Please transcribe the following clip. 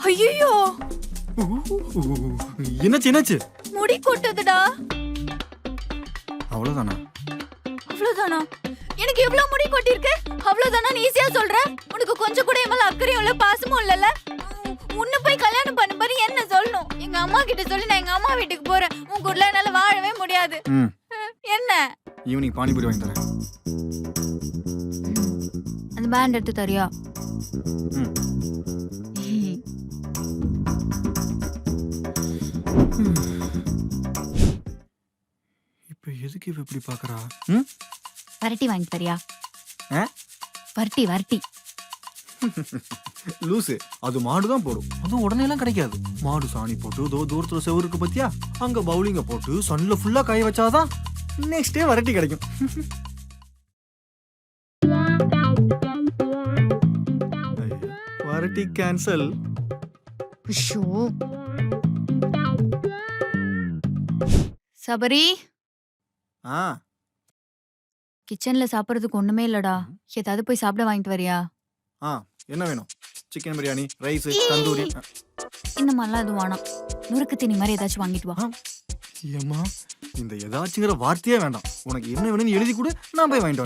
ஐயோ, என்னாச்சு என்னாச்சு? முடி கொட்டுதுடா. அவ்வளவுதானா? அவ்வளவுதானா? எனக்கு எவ்வளவு முடி கொட்டிருக்கு? அவ்வளவுதானா ஈஸியா சொல்ற? உனக்கு கொஞ்சம் கூட என் மேல அக்கறையும் இல்ல, பாசமும் இல்லல. உன்னை போய் கல்யாணம் பண்ண பாரு, என்ன சொல்லணும்? எங்க அம்மா கிட்ட சொல்லி நான் எங்க அம்மா வீட்டுக்கு போறேன். உன் கூடல என்னால வாழவே முடியாது. என்ன? ஈவினிங் பானிபூரி வாங்கி தரேன். அந்த பேண்ட் எடுத்து தரியா? இப்ப எதுக்கு இவ இப்படி பாக்குறா? வரட்டி வாங்கி தரியா? ஆ? வரட்டி வரட்டி. லூசு, அது மாடுதான் போடும். அதுவும் உடனே எல்லாம் கிடைக்காது. மாடு சாணி போட்டு தூரத்துல செவரு இருக்கு பத்தியா, அங்க பவுலிங்க போட்டு சன்ல ஃபுல்லா காய வச்சாதான் நெக்ஸ்ட் டே வரட்டி கிடைக்கும். வரட்டி கேன்சல். சபரி, ஆ, கிச்சன்ல சாப்பிடுறதுக்கு ஒண்ணுமே இல்லடா. ஏதாவது போய் சாப்பிட வாங்கிட்டு வரியா? ஆ, என்ன வேணும்? Chicken biryani, rice, tandoori. இந்த மாதிரிலாம் எதுவும் வேணாம். நுறுக்கு தீனி மாதிரி ஏதாச்சும் வாங்கிட்டு வா. ஏம்மா, இந்த ஏதாச்சுங்கிற வார்த்தையே வேண்டாம். உனக்கு என்ன வேணும்னு எழுதி கொடு, நான் போய் வாங்கிட்டு வரேன்.